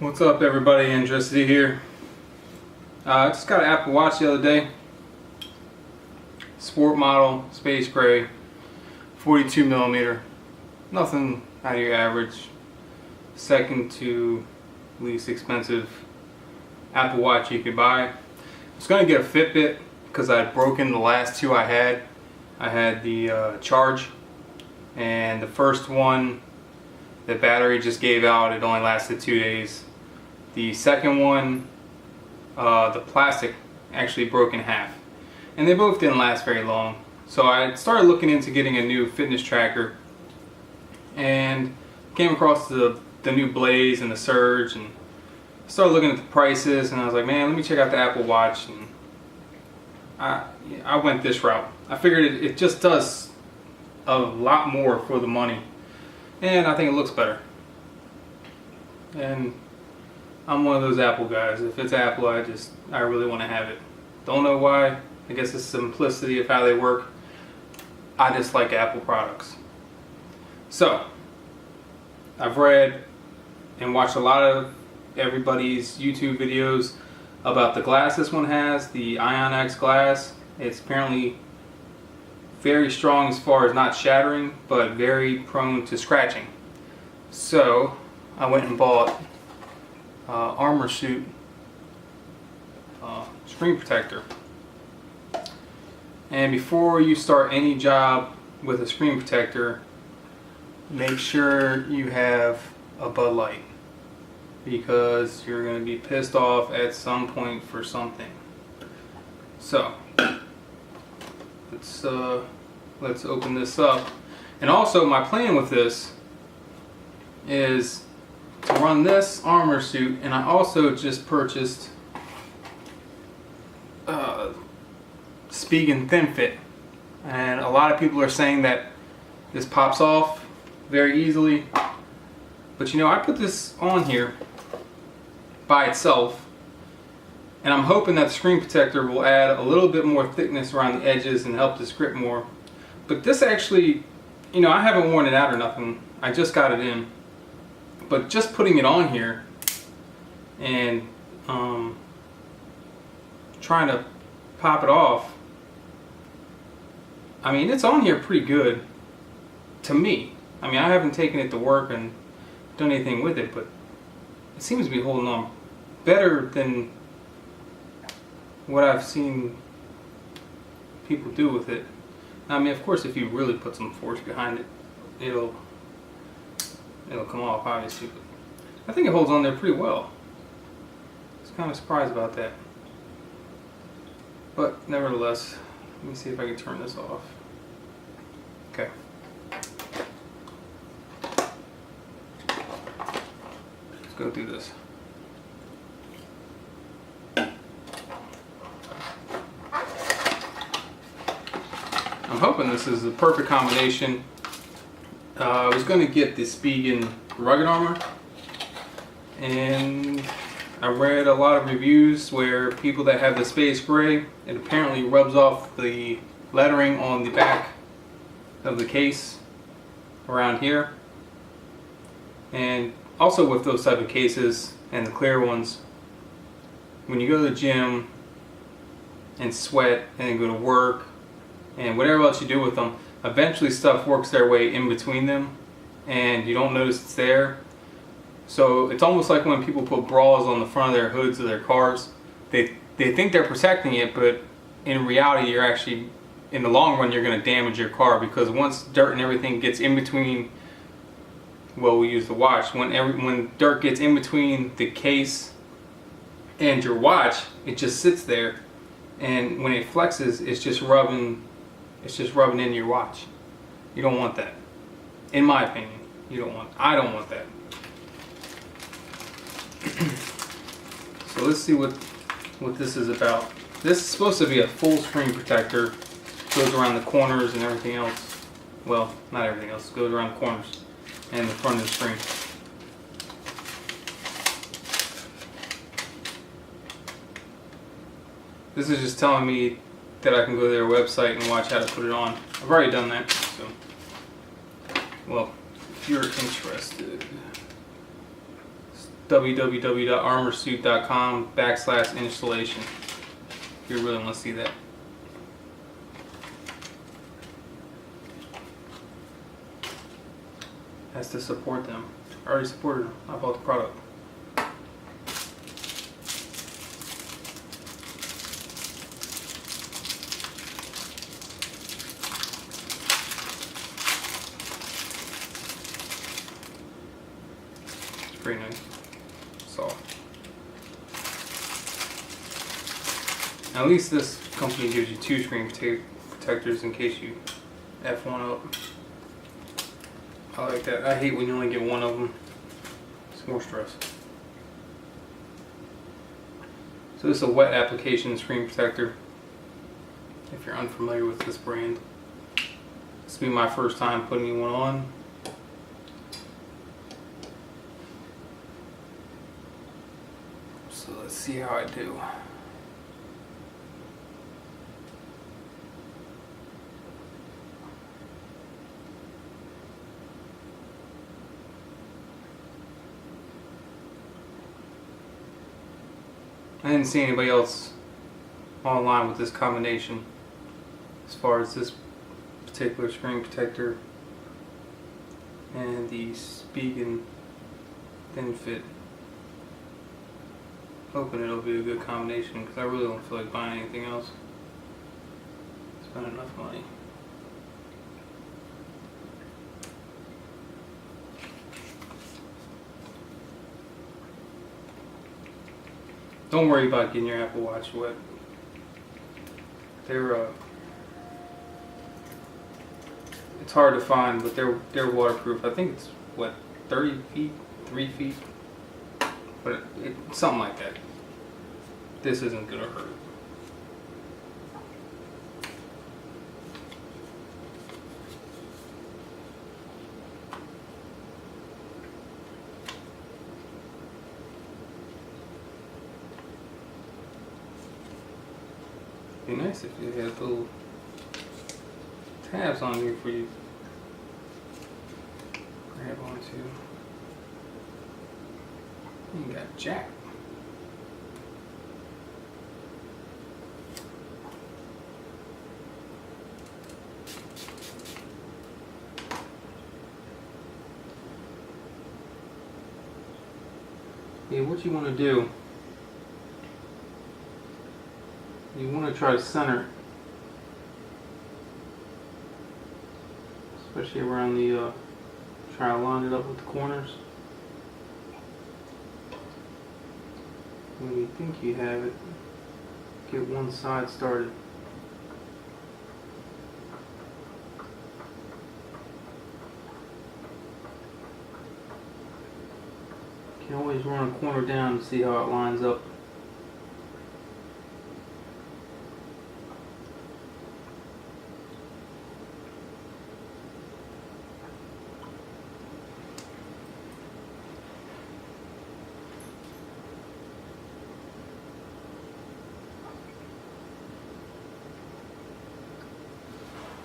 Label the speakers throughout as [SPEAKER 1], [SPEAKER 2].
[SPEAKER 1] What's up, everybody? Andricity here. I just got an Apple Watch the other day. Sport model, space gray, 42mm. Nothing out of your average. Second to least expensive Apple Watch you could buy. I was going to get a Fitbit because I had broken the last two I had. I had the Charge, and the first one, the battery just gave out. It only lasted 2 days. The second one, the plastic actually broke in half. And they both didn't last very long. So I started looking into getting a new fitness tracker and came across the new Blaze and the Surge, and started looking at the prices, and I was like, man, let me check out the Apple Watch. And I went this route. I figured it just does a lot more for the money, and I think it looks better. And I'm one of those Apple guys. If it's Apple, I really want to have it. Don't know why. I guess it's the simplicity of how they work. I just like Apple products. So, I've read and watched a lot of everybody's YouTube videos about the glass this one has, the Ion X glass. It's apparently very strong as far as not shattering, but very prone to scratching. So, I went and bought Armor Suit screen protector. And before you start any job with a screen protector, make sure you have a Bud Light, because you're going to be pissed off at some point for something. So let's open this up. And also, my plan with this is to run this Armor Suit, and I also just purchased Spigen Thin Fit, and a lot of people are saying that this pops off very easily, but you know, I put this on here by itself, and I'm hoping that the screen protector will add a little bit more thickness around the edges and help this grip more. But this actually, you know, I haven't worn it out or nothing, I just got it in, but just putting it on here and trying to pop it off, I mean, it's on here pretty good to me. I mean, I haven't taken it to work and done anything with it, but it seems to be holding on better than what I've seen people do with it. I mean, of course, if you really put some force behind it, it'll come off, obviously, but I think it holds on there pretty well. I was kind of surprised about that. But nevertheless, let me see if I can turn this off. Okay. Let's go do this. I'm hoping this is the perfect combination. I was going to get the Spigen Rugged Armor, and I read a lot of reviews where people that have the space gray, it apparently rubs off the lettering on the back of the case around here. And also with those type of cases and the clear ones, when you go to the gym and sweat and then go to work and whatever else you do with them, eventually stuff works their way in between them and you don't notice it's there. So it's almost like when people put bras on the front of their hoods of their cars. They think they're protecting it, but in reality, you're actually, in the long run, you're going to damage your car, because once dirt and everything gets in between, well, we use the watch. When dirt gets in between the case and your watch, it just sits there, and when it flexes, it's just rubbing in your watch. You don't want that. In my opinion, I don't want that. So let's see what this is about. This is supposed to be a full screen protector. Goes around the corners and everything else. Well, not everything else. Goes around the corners and the front of the screen. This is just telling me that I can go to their website and watch how to put it on. I've already done that. So, well, if you're interested, www.armorsuit.com/installation if you really want to see that. That's to support them. I already supported them. I bought the product. It's pretty nice. Soft. Now, at least this company gives you 2 screen protectors in case you F one up. I like that. I hate when you only get one of them. It's more stress. So this is a wet application screen protector. If you're unfamiliar with this brand, this will be my first time putting one on. So let's see how I do. I didn't see anybody else online with this combination as far as this particular screen protector and the Spigen thin fit. Hoping it'll be a good combination because I really don't feel like buying anything else. Spend enough money. Don't worry about getting your Apple Watch wet. They're it's hard to find, but they're waterproof. I think it's what, 30 feet, 3 feet, but it's something like that. This isn't gonna hurt. It'd be nice if you had little tabs on here for you to grab onto. You got jack. Yeah, what you want to do, you want to try to center it, especially around the, try to line it up with the corners. When you think you have it, get one side started. You can always run a corner down to see how it lines up.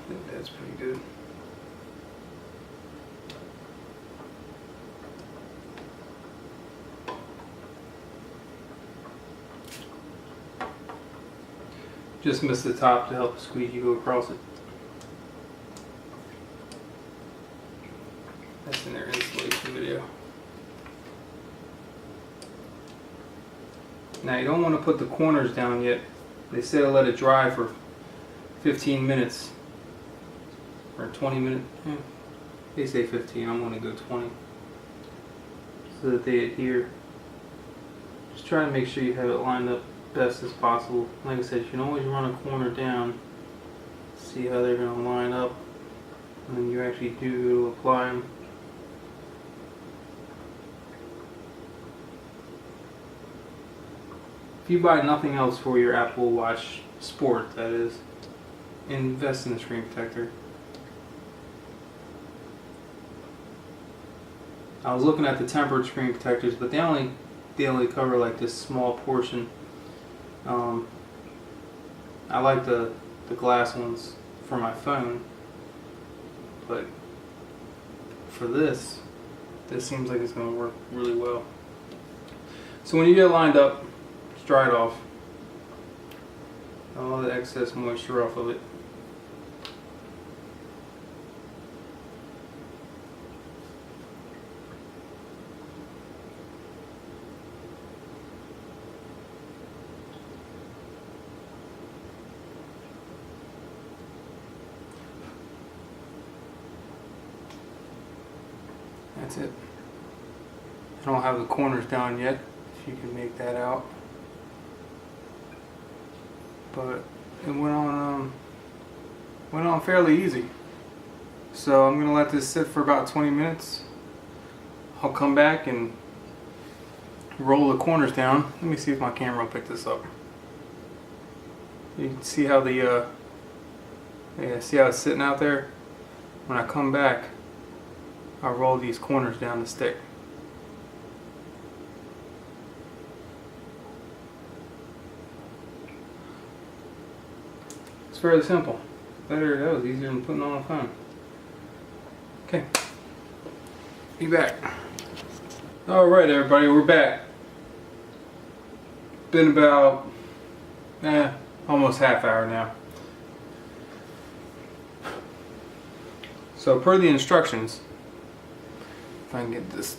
[SPEAKER 1] I think that's pretty good. Just missed the top to help the squeegee go across it. That's in their installation video. Now you don't want to put the corners down yet. They say to let it dry for 15 minutes. Or 20 minutes. They say 15, I'm going to go 20. So that they adhere. Just try to make sure you have it lined up best as possible. Like I said, you can always run a corner down, see how they're going to line up, and then you actually do apply them. If you buy nothing else for your Apple Watch Sport, that is, invest in the screen protector. I was looking at the tempered screen protectors, but they only cover like this small portion. I like the glass ones for my phone, but for this seems like it's going to work really well. So when you get it lined up, just dry it off. All the excess moisture off of it. That's it. I don't have the corners down yet, if you can make that out. But it went on fairly easy. So I'm gonna let this sit for about 20 minutes. I'll come back and roll the corners down. Let me see if my camera will pick this up. You can see how the see how it's sitting out there? When I come back, I'll roll these corners down the stick. It's fairly simple. That was easier than putting on a phone. Okay. Be back. Alright everybody, we're back. Been about almost half hour now. So per the instructions, if I can get this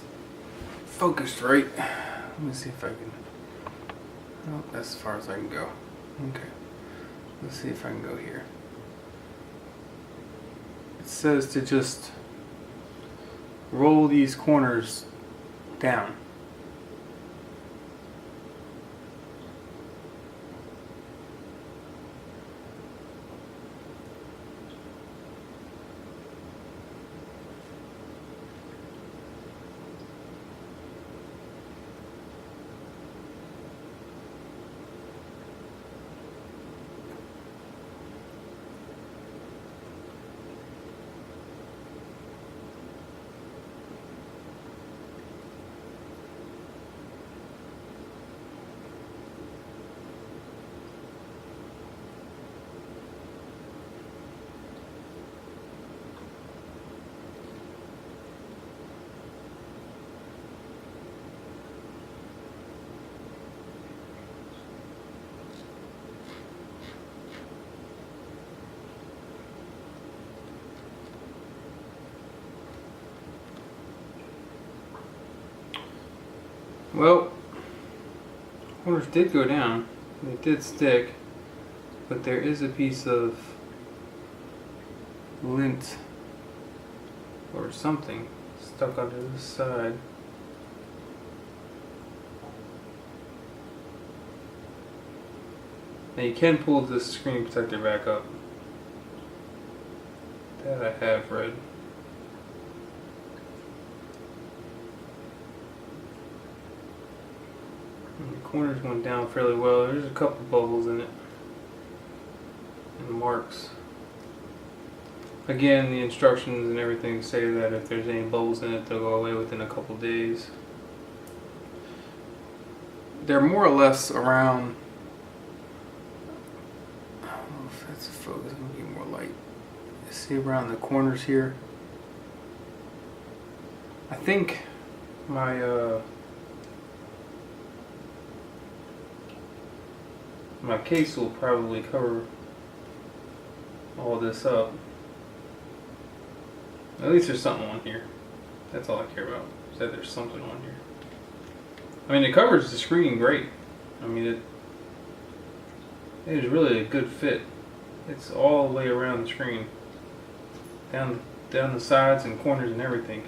[SPEAKER 1] focused right, let me see if I can. Oh, that's as far as I can go. Okay. Let's see if I can go here. It says to just roll these corners down. Well, corners did go down. They did stick, but there is a piece of lint or something stuck onto this side. Now you can pull this screen protector back up. That I have read. And the corners went down fairly well. There's a couple bubbles in it and marks. Again, the instructions and everything say that if there's any bubbles in it, they'll go away within a couple days. They're more or less around, I don't know if that's a focus, I'm gonna get more light. You see around the corners here. I think my my case will probably cover all this up. At least there's something on here. That's all I care about, is that there's something on here. I mean, it covers the screen great. I mean, it is really a good fit. It's all the way around the screen. Down the sides and corners and everything.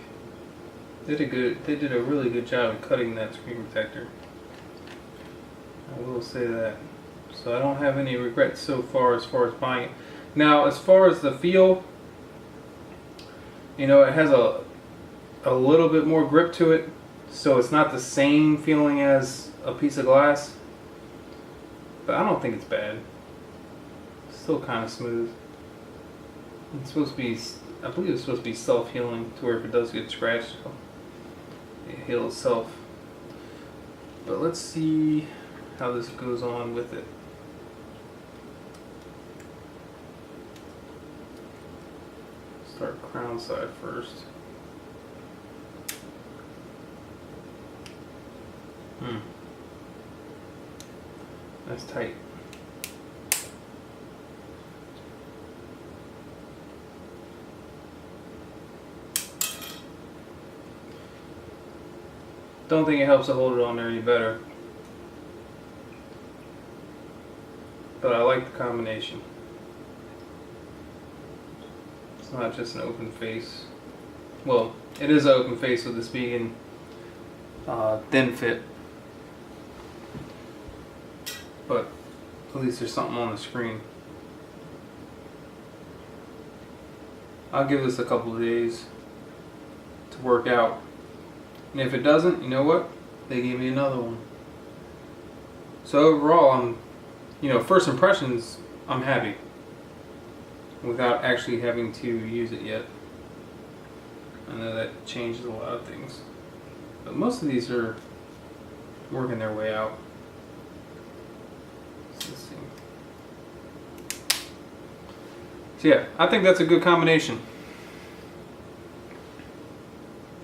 [SPEAKER 1] They did a really good job of cutting that screen protector. I will say that. So I don't have any regrets so far as buying it. Now, as far as the feel, you know, it has a little bit more grip to it, so it's not the same feeling as a piece of glass, but I don't think it's bad. It's still kind of smooth. It's supposed to be, I believe it's supposed to be self-healing, to where if it does get scratched, it heals itself. But let's see how this goes on with it. Start crown side first. That's tight. Don't think it helps to hold it on there any better. But I like the combination. It's not just an open face. Well, it is an open face with this being thin fit. But at least there's something on the screen. I'll give this a couple of days to work out. And if it doesn't, you know what? They gave me another one. So overall, first impressions, I'm happy. Without actually having to use it yet. I know that changes a lot of things. But most of these are working their way out. Let's see. So yeah, I think that's a good combination.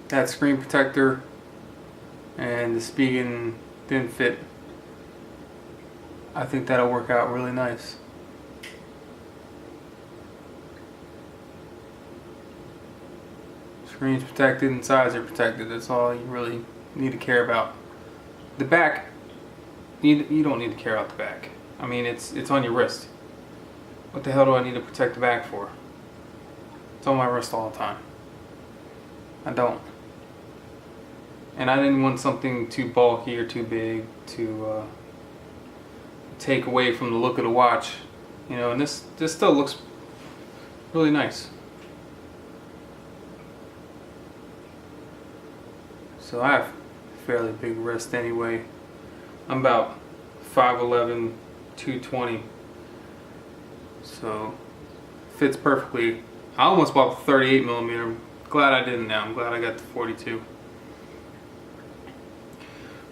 [SPEAKER 1] That screen protector and the Spigen thin fit. I think that'll work out really nice. Screen's protected and sides are protected. That's all you really need to care about. The back, you don't need to care about the back. I mean, it's on your wrist. What the hell do I need to protect the back for? It's on my wrist all the time. I don't. And I didn't want something too bulky or too big to take away from the look of the watch. And this still looks really nice. So I have fairly big wrist anyway. I'm about 5'11", 220. So fits perfectly. I almost bought the 38 millimeter. Glad I didn't now. I'm glad I got the 42.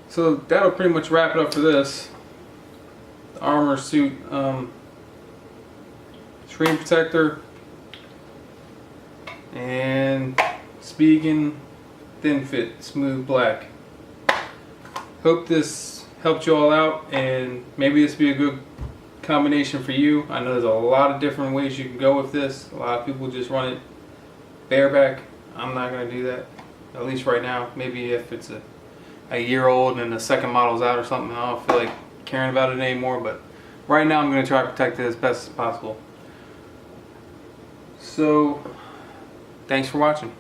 [SPEAKER 1] So that'll pretty much wrap it up for this. The Armor suit screen protector and Spigen thin fit smooth black. Hope this helped you all out, and maybe this will be a good combination for you. I know there's a lot of different ways you can go with this. A lot of people just run it bareback. I'm not going to do that, at least right now. Maybe if it's a year old and the second model's out or something, I don't feel like caring about it anymore, but right now I'm going to try to protect it as best as possible. So thanks for watching.